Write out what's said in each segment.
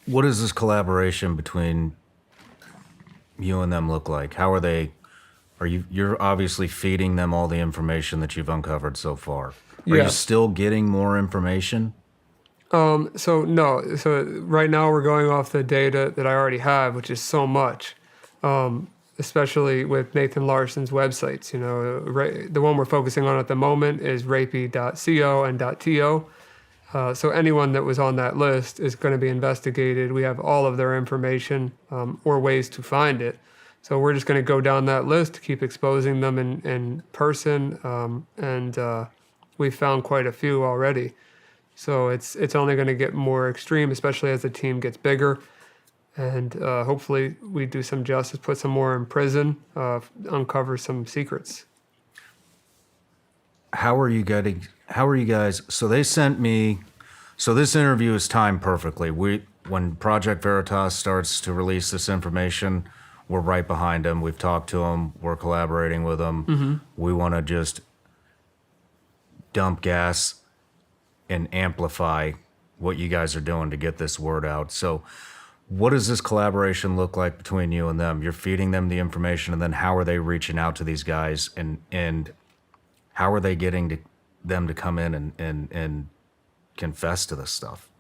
What does this collaboration between you and them look like? How are they? You're obviously feeding them all the information that you've uncovered so far. Are you Yeah. still getting more information? So no. So right now we're going off the data that I already have, which is so much. Especially with Nathan Larson's websites. The one we're focusing on at the moment is rapey.co and .to. So anyone that was on that list is going to be investigated. We have all of their information or ways to find it. So we're just going to go down that list, keep exposing them in person, and we've found quite a few already. So it's only going to get more extreme, especially as the team gets bigger. And hopefully we do some justice, put some more in prison, uncover some secrets. How are you guys? So they sent me. So this interview is timed perfectly. When Project Veritas starts to release this information, we're right behind them. We've talked to them. We're collaborating with them. Mm-hmm. We want to just dump gas and amplify what you guys are doing to get this word out. So what does this collaboration look like between you and them? You're feeding them the information, and then how are they reaching out to these guys, and how are they getting them to come in and confess to this stuff?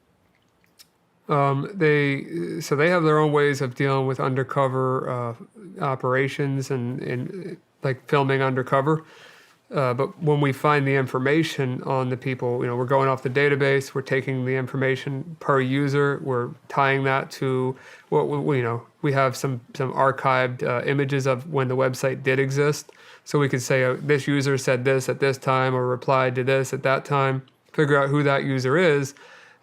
They have their own ways of dealing with undercover operations and like filming undercover. But when we find the information on the people, we're going off the database, we're taking the information per user, we're tying that to what we have some archived images of when the website did exist. So we could say this user said this at this time or replied to this at that time, figure out who that user is,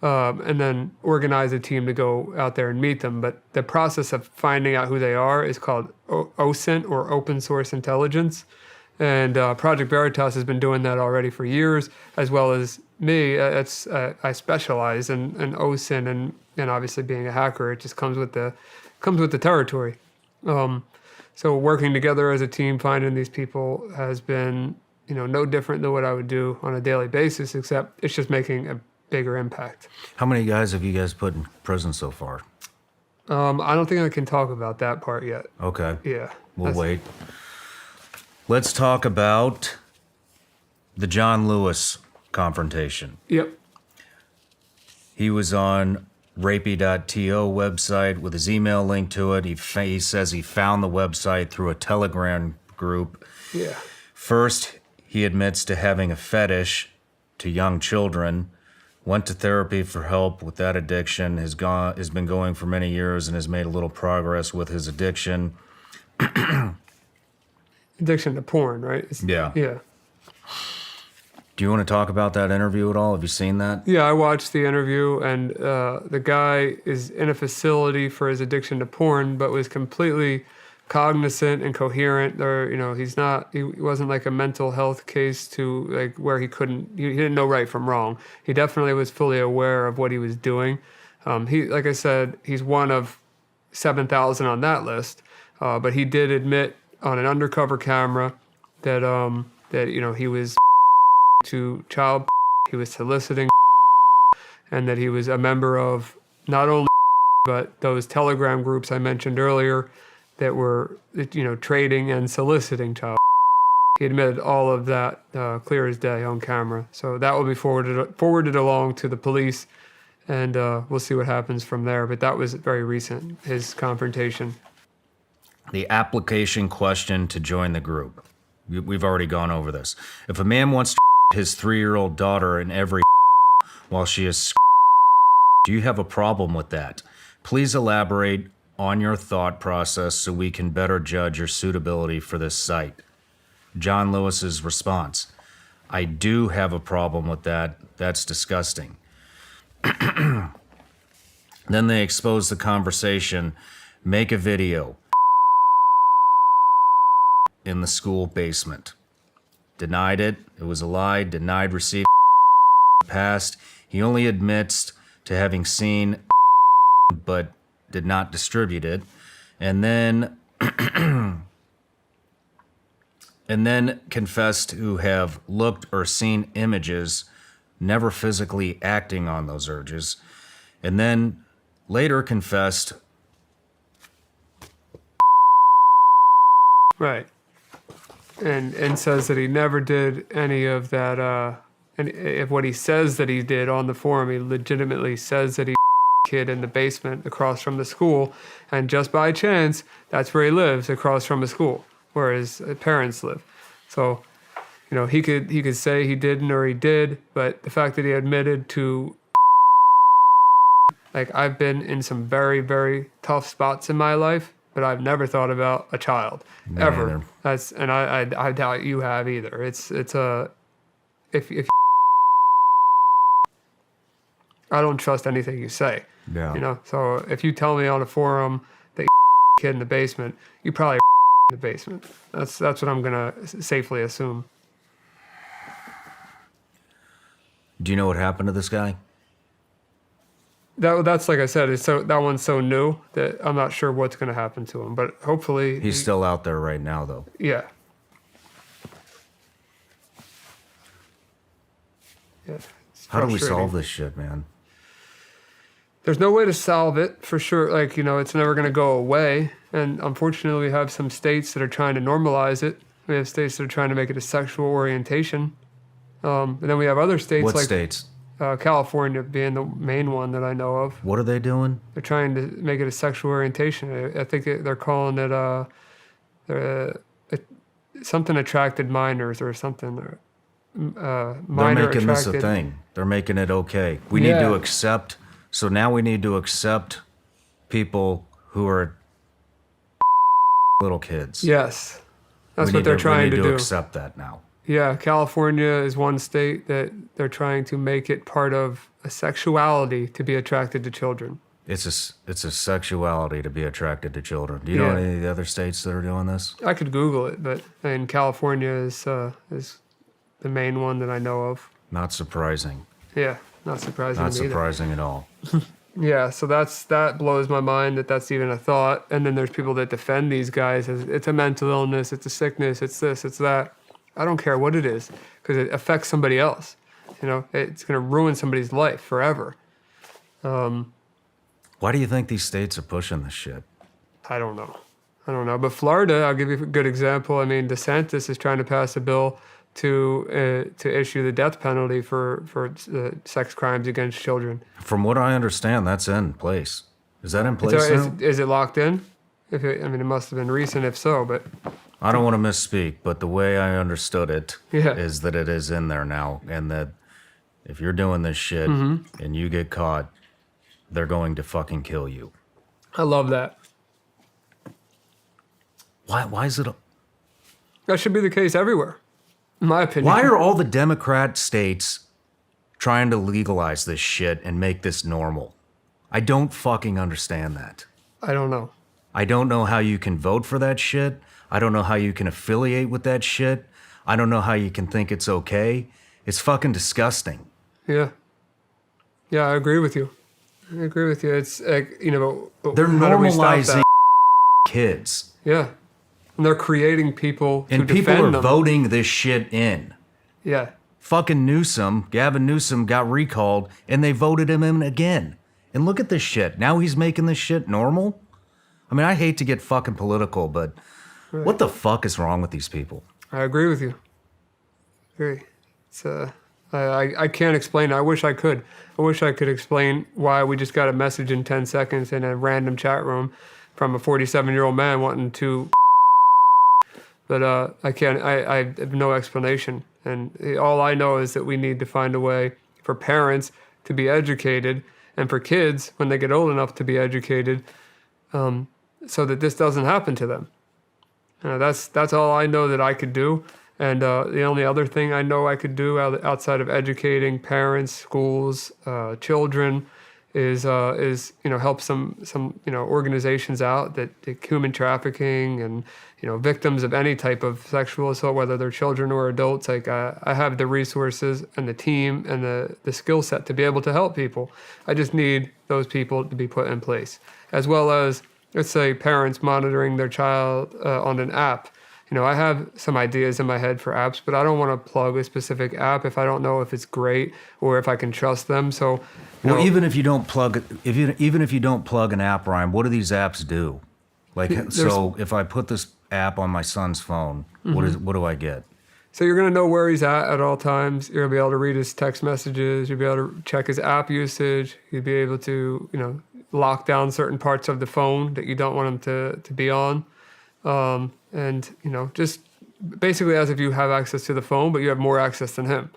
and then organize a team to go out there and meet them. But the process of finding out who they are is called OSINT, or Open Source Intelligence. And Project Veritas has been doing that already for years, as well as me. I specialize in OSINT, and obviously being a hacker, it just comes with the territory. So working together as a team, finding these people has been no different than what I would do on a daily basis, except it's just making a bigger impact. How many guys have you guys put in prison so far? I don't think I can talk about that part yet. Okay. Yeah. We'll wait. Let's talk about the John Lewis confrontation. Yep. He was on rapey.to website with his email linked to it. He says he found the website through a Telegram group. Yeah. First, he admits to having a fetish to young children, went to therapy for help with that addiction, has been going for many years and has made a little progress with his addiction. Addiction to porn, right? Yeah. Yeah. Do you want to talk about that interview at all? Have you seen that? Yeah, I watched the interview, and the guy is in a facility for his addiction to porn, but was completely cognizant and coherent. Or he wasn't like a mental health case to like where he didn't know right from wrong. He definitely was fully aware of what he was doing. Like I said, he's one of 7,000 on that list, but he did admit on an undercover camera that he was to child, he was soliciting, and that he was a member of not only but those Telegram groups I mentioned earlier that were trading and soliciting child. He admitted all of that clear as day on camera. So that will be forwarded along to the police, and we'll see what happens from there. But that was very recent, his confrontation. The application question to join the group. We've already gone over this. If a man wants to his 3-year-old daughter in every while she is, do you have a problem with that? Please elaborate on your thought process so we can better judge your suitability for this site. John Lewis's response: I do have a problem with that. That's disgusting. Then they expose the conversation, make a video in the school basement. Denied it. It was a lie. Denied receipt. Passed. He only admits to having seen but did not distribute it. And then confessed to have looked or seen images, never physically acting on those urges. And then later confessed. Right. And says that he never did any of that. And if what he says that he did on the forum, he legitimately says that he kid in the basement across from the school, and just by chance, that's where he lives, across from a school where his parents live. So, he could say he didn't or he did, but the fact that he admitted to, like, I've been in some very, very tough spots in my life, but I've never thought about a child ever. Neither. I doubt you have either. It's if I don't trust anything you say. Yeah. So if you tell me on a forum that you kid in the basement, you probably in the basement. That's what I'm gonna safely assume. Do you know what happened to this guy? That's like I said, that one's so new that I'm not sure what's gonna happen to him. But hopefully He's still out there right now, though. Yeah. Yeah. How do we solve this shit, man? There's no way to solve it for sure. Like, it's never going to go away. And unfortunately, we have some states that are trying to normalize it. We have states that are trying to make it a sexual orientation. And then we have other states What like states? California being the main one that I know of. What are they doing? They're trying to make it a sexual orientation. I think they're calling it something attracted minors or something. They're making this a thing. They're making it okay. We need to accept. So now we need to accept people who are little kids. Yes. That's what they're trying to do. We need to accept that now. Yeah, California is one state that they're trying to make it part of a sexuality to be attracted to children. It's a sexuality to be attracted to children. Do you know any of the other states that are doing this? I could Google it, but California is the main one that I know of. Not surprising. Yeah, not surprising. Not surprising at all. Yeah, so that blows my mind that's even a thought. And then there's people that defend these guys as it's a mental illness, it's a sickness, it's this, it's that. I don't care what it is because it affects somebody else. It's going to ruin somebody's life forever. Why do you think these states are pushing this shit? I don't know. But Florida, I'll give you a good example. I mean, DeSantis is trying to pass a bill to issue the death penalty for sex crimes against children. From what I understand, that's in place. Is that in place now? Is it locked in? It must have been recent if so, but... I don't want to misspeak, but the way I understood it is that it is in there now, and that if you're doing this shit and you get caught, they're going to fucking kill you. I love that. Why is it... That should be the case everywhere, in my opinion. Why are all the Democrat states trying to legalize this shit and make this normal? I don't fucking understand that. I don't know. I don't know how you can vote for that shit. I don't know how you can affiliate with that shit. I don't know how you can think it's okay. It's fucking disgusting. Yeah. Yeah, I agree with you. It's like, but they're how do we stop normalizing that? kids. Yeah. And they're creating people and to people defend are them. voting this shit in. Yeah. Fucking Gavin Newsom got recalled and they voted him in again. And look at this shit. Now he's making this shit normal? I mean, I hate to get fucking political, but what the fuck is wrong with these people? I agree with you. It's I can't explain. I wish I could. I wish I could explain why we just got a message in 10 seconds in a random chat room from a 47-year-old man wanting to. But I can't. I have no explanation. And all I know is that we need to find a way for parents to be educated and for kids, when they get old enough to be educated, so that this doesn't happen to them. That's all I know that I could do. And the only other thing I know I could do outside of educating parents, schools, children, is help some organizations out that human trafficking and victims of any type of sexual assault, whether they're children or adults. Like I have the resources and the team and the skill set to be able to help people. I just need those people to be put in place, as well as, let's say, parents monitoring their child on an app I have some ideas in my head for apps, but I don't want to plug a specific app if I don't know if it's great or if I can trust them. So, Well, even if you don't plug even if you don't plug an app, Ryan, what do these apps do? Like, so if I put this app on my son's phone, what do I get? So you're going to know where he's at all times. You're going to be able to read his text messages. You'll be able to check his app usage. You'll be able to, lock down certain parts of the phone that you don't want him to be on. And, just basically as if you have access to the phone, but you have more access than him.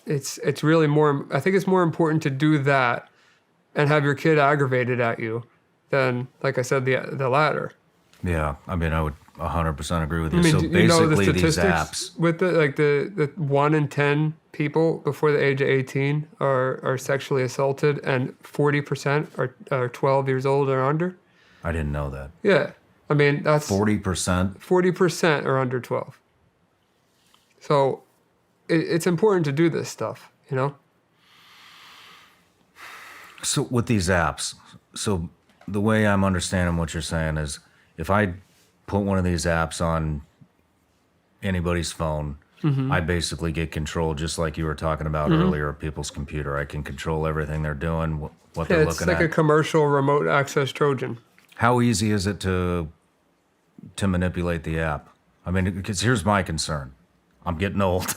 It's really more, I think it's more important to do that and have your kid aggravated at you than, like I said, the latter. Yeah, I mean, I would 100% agree with you. I mean, So do you know the basically, these statistics apps. with the 1 in 10 people before the age of 18 are sexually assaulted, and 40% are 12 years old or under? I didn't know that. Yeah. I mean, that's 40%. 40% are under 12. So it's important to do this stuff, So with these apps, so the way I'm understanding what you're saying is, if I put one of these apps on anybody's phone, I basically get control, just like you were talking about earlier, of people's computer. I can control everything they're doing, what they're It's looking like at. a commercial remote access Trojan. How easy is it to manipulate the app? I mean, because here's my concern. I'm getting old,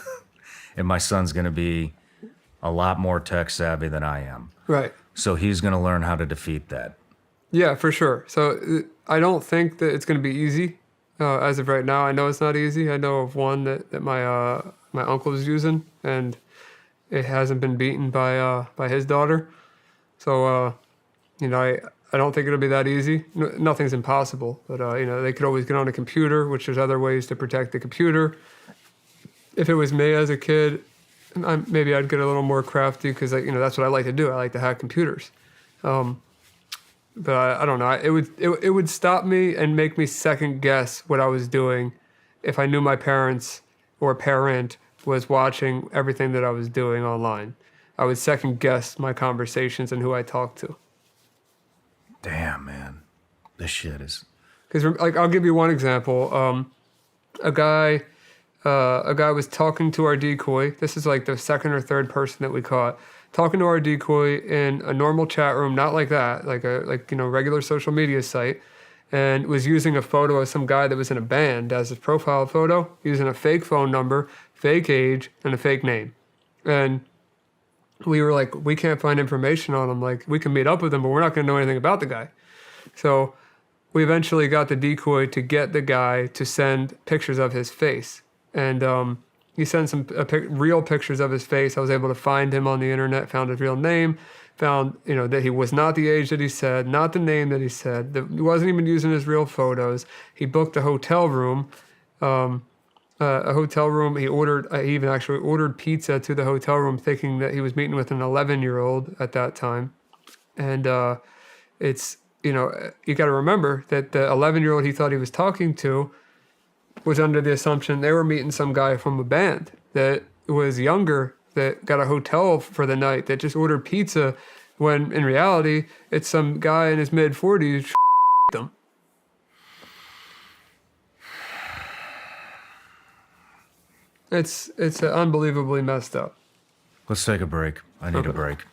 and my son's going to be a lot more tech savvy than I am. Right. So he's going to learn how to defeat that. Yeah, for sure. So I don't think that it's going to be easy as of right now. I know it's not easy. I know of one that my uncle is using, and it hasn't been beaten by his daughter. So I don't think it'll be that easy. Nothing's impossible, but they could always get on a computer, which there's other ways to protect the computer. If it was me as a kid, maybe I'd get a little more crafty because that's what I like to do. I like to hack computers. But I don't know. It would stop me and make me second guess what I was doing if I knew my parents or parent was watching everything that I was doing online. I would second guess my conversations and who I talked to. Damn, man. This shit is... Because I'll give you one example. A guy was talking to our decoy. This is like the second or third person that we caught. Talking to our decoy in a normal chat room, not like that, like regular social media site, and was using a photo of some guy that was in a band as his profile photo, using a fake phone number, fake age, and a fake name. And we were like, we can't find information on him. Like, we can meet up with him, but we're not going to know anything about the guy. So we eventually got the decoy to get the guy to send pictures of his face. And he sent some real pictures of his face. I was able to find him on the internet, found his real name, found that he was not the age that he said, not the name that he said. That he wasn't even using his real photos. He booked a hotel room. He ordered. He even actually ordered pizza to the hotel room, thinking that he was meeting with an 11-year-old at that time. And it's you got to remember that the 11-year-old he thought he was talking to was under the assumption they were meeting some guy from a band that was younger, that got a hotel for the night, that just ordered pizza, when in reality it's some guy in his mid-40s them. It's unbelievably messed up. Let's take a break. I need a break.